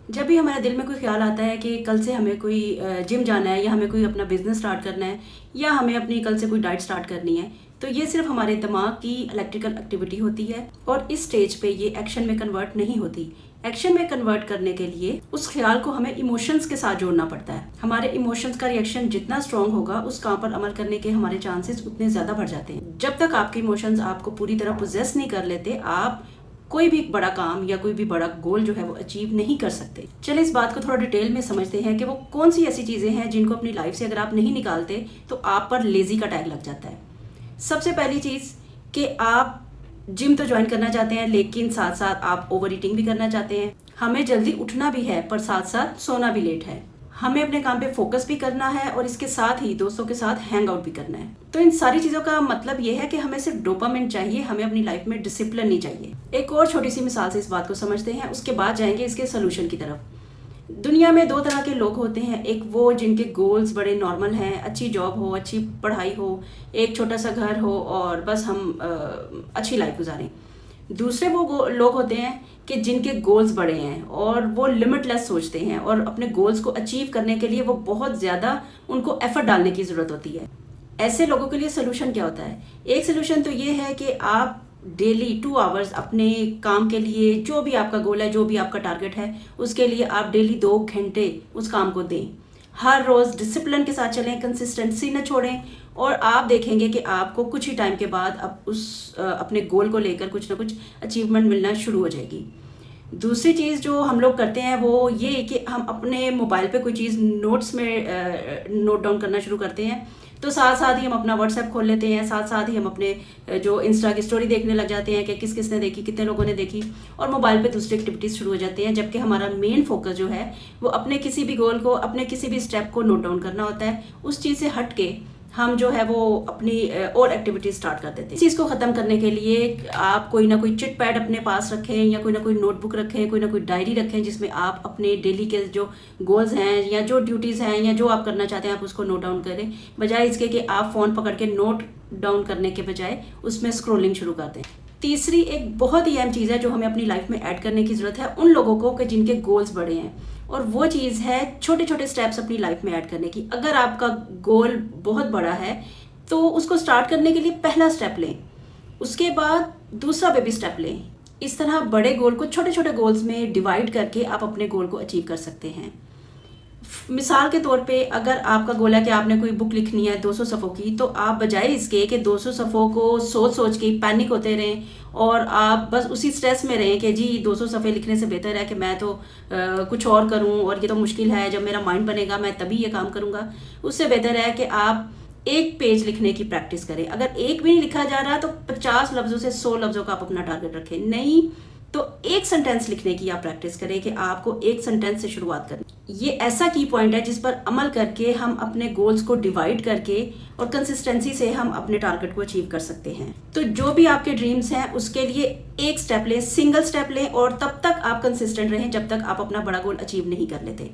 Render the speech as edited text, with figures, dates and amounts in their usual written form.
जब भी हमारे दिल में कोई ख्याल आता है कि कल से हमें कोई जिम जाना है या हमें कोई अपना बिजनेस स्टार्ट करना है या हमें अपनी कल से कोई डाइट स्टार्ट करनी है, तो ये सिर्फ हमारे दिमाग की इलेक्ट्रिकल एक्टिविटी होती है और इस स्टेज पे ये एक्शन में कन्वर्ट नहीं होती। एक्शन में कन्वर्ट करने के लिए उस ख्याल को हमें इमोशंस के साथ जोड़ना पड़ता है। हमारे इमोशंस का रिएक्शन जितना स्ट्रांग होगा, उस काम पर अमल करने के हमारे चांसेस उतने ज्यादा बढ़ जाते हैं। जब तक आपके इमोशंस आपको पूरी तरह पोजेस नहीं कर लेते, आप कोई भी बड़ा काम या कोई भी बड़ा गोल जो है वो अचीव नहीं कर सकते। चलिए इस बात को थोड़ा डिटेल में समझते हैं कि वो कौन सी ऐसी चीजें हैं जिनको अपनी लाइफ से अगर आप नहीं निकालते तो आप पर लेजी का टैग लग जाता है। सबसे पहली चीज कि आप जिम तो ज्वाइन करना चाहते हैं, लेकिन साथ साथ आप ओवर ईटिंग भी करना चाहते हैं। हमें जल्दी उठना भी है पर साथ साथ सोना भी लेट है। हमें अपने काम पे फोकस भी करना है और इसके साथ ही दोस्तों के साथ हैंग आउट भी करना है। तो इन सारी चीजों का मतलब ये है कि हमें सिर्फ डोपामिन चाहिए, हमें अपनी लाइफ में डिसिप्लिन नहीं चाहिए। एक और छोटी सी मिसाल से इस बात को समझते हैं, उसके बाद जाएंगे इसके सोल्यूशन की तरफ। दुनिया में दो तरह के लोग होते हैं, एक वो जिनके गोल्स बड़े नॉर्मल हैं, अच्छी जॉब हो, अच्छी पढ़ाई हो, एक छोटा सा घर हो और बस हम अच्छी लाइफ गुजारें। दूसरे वो लोग होते हैं कि जिनके गोल्स बड़े हैं और वो लिमिटलेस सोचते हैं और अपने गोल्स को अचीव करने के लिए वो बहुत ज़्यादा उनको एफर्ट डालने की ज़रूरत होती है। ऐसे लोगों के लिए सोल्यूशन क्या होता है? एक सोल्यूशन तो ये है कि आप डेली 2 आवर्स अपने काम के लिए, जो भी आपका गोल है, जो भी आपका टारगेट है, उसके लिए आप डेली 2 घंटे उस काम को दें। हर रोज़ डिसिप्लिन के साथ चलें, कंसिस्टेंसी न छोड़ें और आप देखेंगे कि आपको कुछ ही टाइम के बाद अब उस अपने गोल को लेकर कुछ ना कुछ अचीवमेंट मिलना शुरू हो जाएगी। दूसरी चीज़ जो हम लोग करते हैं वो ये कि हम अपने मोबाइल पे कोई चीज़ नोट्स में नोट डाउन करना शुरू करते हैं, तो साथ साथ ही हम अपना व्हाट्सएप खोल लेते हैं, साथ साथ ही हम अपने जो इंस्टा की स्टोरी देखने लग जाते हैं कि किस किस ने देखी, कितने लोगों ने देखी, और मोबाइल पे दूसरी एक्टिविटीज़ शुरू हो जाती हैं। जबकि हमारा मेन फोकस जो है वो अपने किसी भी गोल को, अपने किसी भी स्टेप को नोट डाउन करना होता है। उस चीज़ से हट के हम जो है वो अपनी और एक्टिविटीज स्टार्ट कर देते हैं। इस चीज़ को ख़त्म करने के लिए आप कोई ना कोई चिट पैड अपने पास रखें या कोई ना कोई नोटबुक रखें, कोई ना कोई डायरी रखें जिसमें आप अपने डेली के जो गोल्स हैं या जो ड्यूटीज़ हैं या जो आप करना चाहते हैं आप उसको नोट डाउन करें, बजाय इसके कि आप फ़ोन पकड़ के नोट डाउन करने के बजाय उसमें स्क्रोलिंग शुरू कर दें। तीसरी एक बहुत ही अहम चीज़ है जो हमें अपनी लाइफ में ऐड करने की ज़रूरत है उन लोगों को कि जिनके गोल्स बड़े हैं, और वो चीज़ है छोटे छोटे स्टेप्स अपनी लाइफ में ऐड करने की। अगर आपका गोल बहुत बड़ा है तो उसको स्टार्ट करने के लिए पहला स्टेप लें, उसके बाद दूसरा बेबी स्टेप लें। इस तरह बड़े गोल को छोटे छोटे गोल्स में डिवाइड करके आप अपने गोल को अचीव कर सकते हैं। मिसाल के तौर पे अगर आपका गोल है कि आपने कोई बुक लिखनी है 200 सफ़ों की, तो आप बजाय इसके कि 200 सफ़ों को सोच सोच के पैनिक होते रहें और आप बस उसी स्ट्रेस में रहें कि जी 200 सफ़े लिखने से बेहतर है कि मैं तो कुछ और करूं और ये तो मुश्किल है, जब मेरा माइंड बनेगा मैं तभी ये काम करूंगा। उससे बेहतर है कि आप एक पेज लिखने की प्रैक्टिस करें। अगर एक भी नहीं लिखा जा रहा तो 50 लफ्ज़ों से 100 लफ्ज़ों का आप अपना टारगेट रखें। नहीं तो एक सेंटेंस लिखने की आप प्रैक्टिस करें कि आपको एक सेंटेंस से शुरुआत करनी। ये ऐसा की पॉइंट है जिस पर अमल करके हम अपने गोल्स को डिवाइड करके और कंसिस्टेंसी से हम अपने टारगेट को अचीव कर सकते हैं। तो जो भी आपके ड्रीम्स हैं उसके लिए एक स्टेप लें, सिंगल स्टेप लें और तब तक आप कंसिस्टेंट रहें जब तक आप अपना बड़ा गोल अचीव नहीं कर लेते।